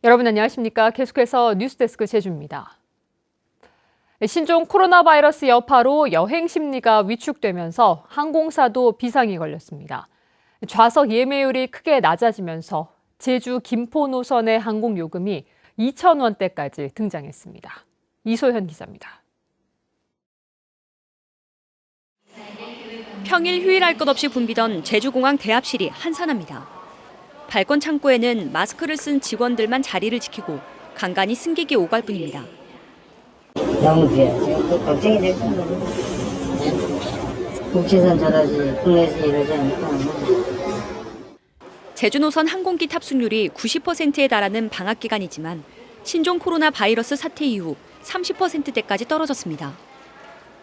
여러분 안녕하십니까? 계속해서 뉴스데스크 제주입니다. 신종 코로나 바이러스 여파로 여행 심리가 위축되면서 항공사도 비상이 걸렸습니다. 좌석 예매율이 크게 낮아지면서 제주 김포 노선의 항공 요금이 2,000원대까지 등장했습니다. 이소현 기자입니다. 평일 휴일할 것 없이 붐비던 제주공항 대합실이 한산합니다. 발권 창구에는 마스크를 쓴 직원들만 자리를 지키고 간간히 승객이 오갈 뿐입니다. 너무 귀해요. 지금 걱정이 됐습니다. 국제선 잘하지 국내에서 이러지 않을까. 제주 노선 항공기 탑승률이 90%에 달하는 방학 기간이지만 신종 코로나 바이러스 사태 이후 30%대까지 떨어졌습니다.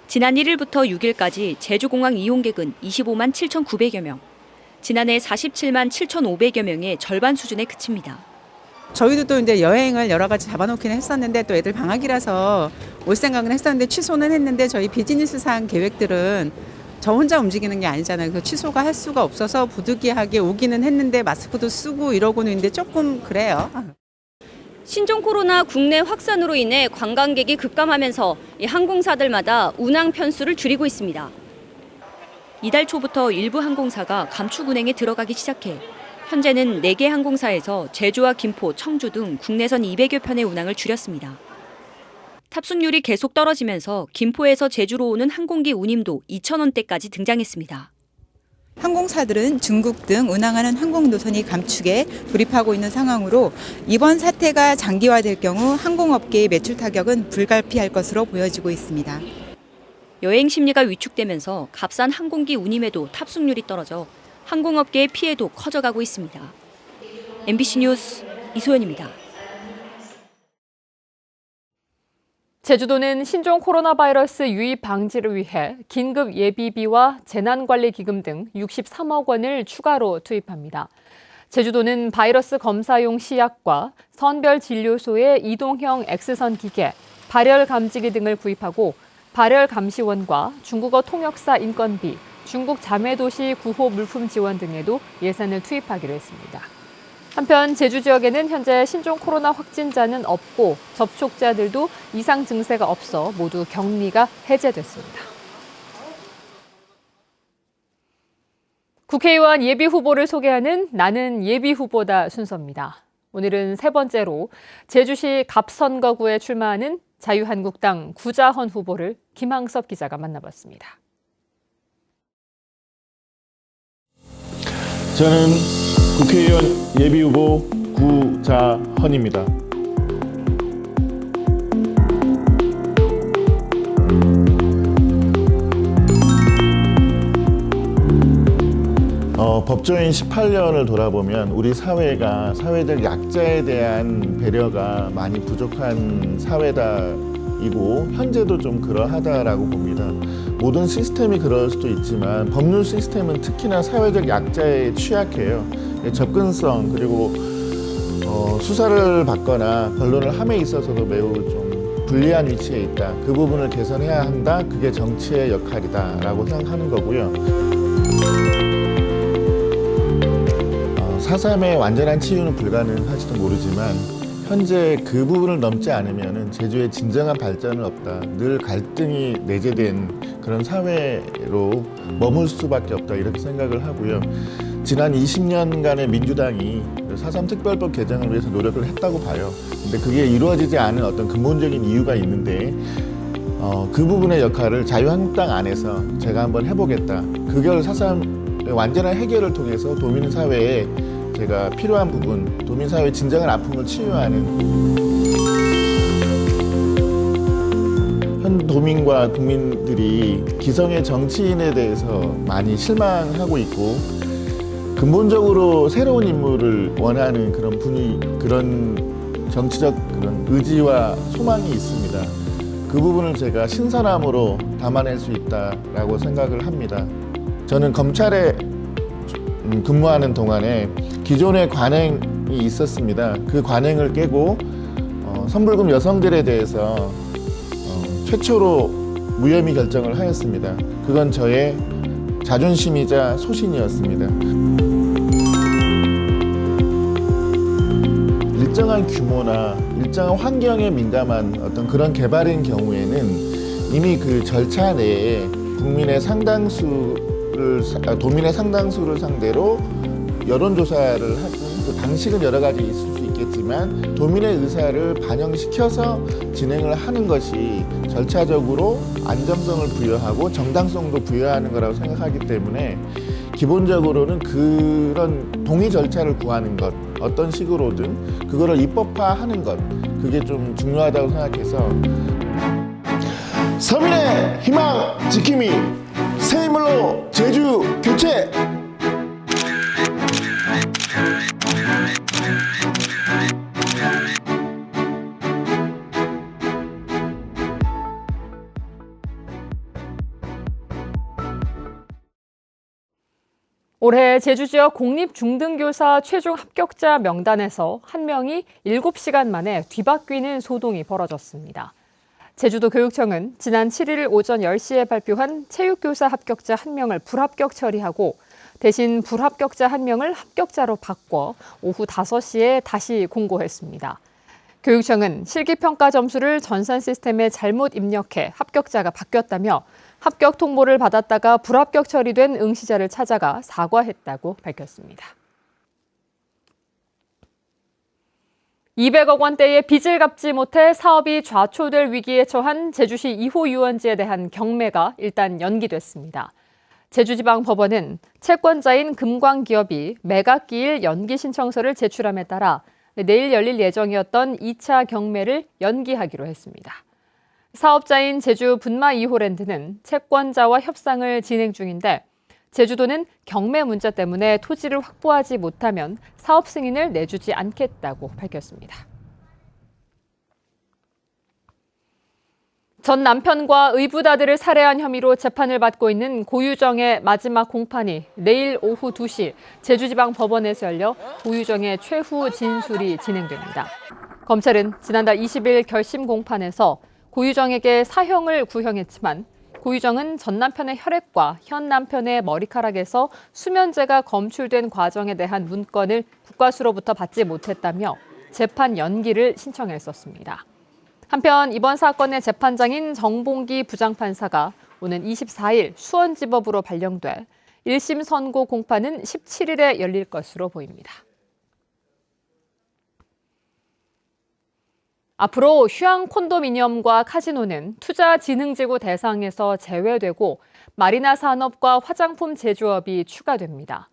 지난 1일부터 6일까지 제주공항 이용객은 25만 7,900여 명, 지난해 47만 7,500여 명의 절반 수준에 그칩니다. 저희도 또 이제 여행을 여러 가지 잡아놓기는 했었는데 또 애들 방학이라서 올 생각은 했었는데 취소는 했는데 저희 비즈니스상 계획들은 저 혼자 움직이는 게 아니잖아요. 그래서 취소가 할 수가 없어서 부득이하게 오기는 했는데 마스크도 쓰고 이러고는 있는데 조금 그래요. 신종 코로나 국내 확산으로 인해 관광객이 급감하면서 이 항공사들마다 운항 편수를 줄이고 있습니다. 이달 초부터 일부 항공사가 감축 운행에 들어가기 시작해 현재는 4개 항공사에서 제주와 김포, 청주 등 국내선 200여 편의 운항을 줄였습니다. 탑승률이 계속 떨어지면서 김포에서 제주로 오는 항공기 운임도 2,000원대까지 등장했습니다. 항공사들은 중국 등 운항하는 항공 노선이 감축에 돌입하고 있는 상황으로 이번 사태가 장기화될 경우 항공업계의 매출 타격은 불가피할 것으로 보여지고 있습니다. 여행 심리가 위축되면서 값싼 항공기 운임에도 탑승률이 떨어져 항공업계의 피해도 커져가고 있습니다. MBC 뉴스 이소연입니다. 제주도는 신종 코로나 바이러스 유입 방지를 위해 긴급 예비비와 재난관리기금 등 63억 원을 추가로 투입합니다. 제주도는 바이러스 검사용 시약과 선별진료소의 이동형 X선 기계, 발열 감지기 등을 구입하고 발열 감시원과 중국어 통역사 인건비, 중국 자매도시 구호 물품 지원 등에도 예산을 투입하기로 했습니다. 한편 제주 지역에는 현재 신종 코로나 확진자는 없고 접촉자들도 이상 증세가 없어 모두 격리가 해제됐습니다. 국회의원 예비후보를 소개하는 나는 예비후보다 순서입니다. 오늘은 세 번째로 제주시 갑선거구에 출마하는 자유한국당 구자헌 후보를 김항섭 기자가 만나봤습니다. 저는 국회의원 예비후보 구자헌입니다. 법조인 18년을 돌아보면 우리 사회가 사회적 약자에 대한 배려가 많이 부족한 사회다이고 현재도 좀 그러하다라고 봅니다. 모든 시스템이 그럴 수도 있지만 법률 시스템은 특히나 사회적 약자에 취약해요. 접근성 그리고 수사를 받거나 변론을 함에 있어서도 매우 좀 불리한 위치에 있다. 그 부분을 개선해야 한다. 그게 정치의 역할이다라고 생각하는 거고요. 4.3의 완전한 치유는 불가능할지도 모르지만 현재 그 부분을 넘지 않으면 제주의 진정한 발전은 없다. 늘 갈등이 내재된 그런 사회로 머물 수밖에 없다. 이렇게 생각을 하고요. 지난 20년간의 민주당이 4.3 특별법 개정을 위해서 노력을 했다고 봐요. 근데 그게 이루어지지 않은 어떤 근본적인 이유가 있는데 그 부분의 역할을 자유한국당 안에서 제가 한번 해보겠다. 그걸 4.3 완전한 해결을 통해서 도민 사회에 제가 필요한 부분, 도민 사회의 진정한 아픔을 치유하는 현 도민과 국민들이 기성의 정치인에 대해서 많이 실망하고 있고 근본적으로 새로운 인물을 원하는 그런 그런 정치적 그런 의지와 소망이 있습니다. 그 부분을 제가 신선함으로 담아낼 수 있다라고 생각을 합니다. 저는 검찰에 근무하는 동안에 기존의 관행이 있었습니다. 그 관행을 깨고 선불금 여성들에 대해서 최초로 무혐의 결정을 하였습니다. 그건 저의 자존심이자 소신이었습니다. 일정한 규모나 일정한 환경에 민감한 어떤 그런 개발인 경우에는 이미 그 절차 내에 도민의 상당수를 상대로 여론조사를 하든 그 방식은 여러 가지 있을 수 있겠지만 도민의 의사를 반영시켜서 진행을 하는 것이 절차적으로 안정성을 부여하고 정당성도 부여하는 거라고 생각하기 때문에 기본적으로는 그런 동의 절차를 구하는 것, 어떤 식으로든 그거를 입법화하는 것, 그게 좀 중요하다고 생각해서 서민의 희망 지킴이 새 힘으로 제주 교체! 올해 제주 지역 공립중등교사 최종 합격자 명단에서 한 명이 7시간 만에 뒤바뀌는 소동이 벌어졌습니다. 제주도 교육청은 지난 7일 오전 10시에 발표한 체육교사 합격자 1명을 불합격 처리하고 대신 불합격자 1명을 합격자로 바꿔 오후 5시에 다시 공고했습니다. 교육청은 실기평가 점수를 전산 시스템에 잘못 입력해 합격자가 바뀌었다며 합격 통보를 받았다가 불합격 처리된 응시자를 찾아가 사과했다고 밝혔습니다. 200억 원대의 빚을 갚지 못해 사업이 좌초될 위기에 처한 제주시 2호 유원지에 대한 경매가 일단 연기됐습니다. 제주지방법원은 채권자인 금광기업이 매각기일 연기 신청서를 제출함에 따라 내일 열릴 예정이었던 2차 경매를 연기하기로 했습니다. 사업자인 제주 분마 2호랜드는 채권자와 협상을 진행 중인데 제주도는 경매 문제 때문에 토지를 확보하지 못하면 사업 승인을 내주지 않겠다고 밝혔습니다. 전 남편과 의붓아들을 살해한 혐의로 재판을 받고 있는 고유정의 마지막 공판이 내일 오후 2시 제주지방법원에서 열려 고유정의 최후 진술이 진행됩니다. 검찰은 지난달 20일 결심 공판에서 고유정에게 사형을 구형했지만 고유정은 전 남편의 혈액과 현 남편의 머리카락에서 수면제가 검출된 과정에 대한 문건을 국과수로부터 받지 못했다며 재판 연기를 신청했었습니다. 한편 이번 사건의 재판장인 정봉기 부장판사가 오는 24일 수원지법으로 발령돼 1심 선고 공판은 17일에 열릴 것으로 보입니다. 앞으로 휴양 콘도미니엄과 카지노는 투자진흥지구 대상에서 제외되고 마리나 산업과 화장품 제조업이 추가됩니다.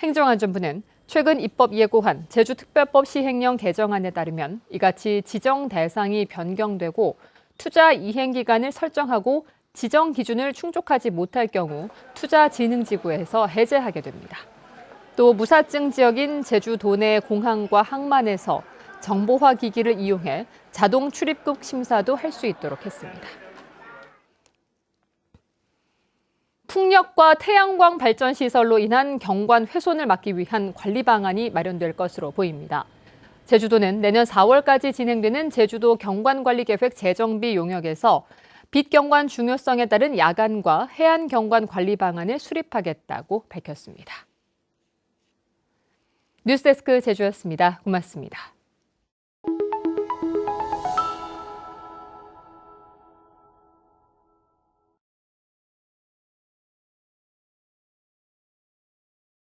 행정안전부는 최근 입법 예고한 제주특별법 시행령 개정안에 따르면 이같이 지정 대상이 변경되고 투자 이행 기간을 설정하고 지정 기준을 충족하지 못할 경우 투자진흥지구에서 해제하게 됩니다. 또 무사증 지역인 제주 도내 공항과 항만에서 정보화 기기를 이용해 자동 출입국 심사도 할 수 있도록 했습니다. 풍력과 태양광 발전 시설로 인한 경관 훼손을 막기 위한 관리 방안이 마련될 것으로 보입니다. 제주도는 내년 4월까지 진행되는 제주도 경관관리계획 재정비 용역에서 빛 경관 중요성에 따른 야간과 해안 경관 관리 방안을 수립하겠다고 밝혔습니다. 뉴스데스크 제주였습니다. 고맙습니다.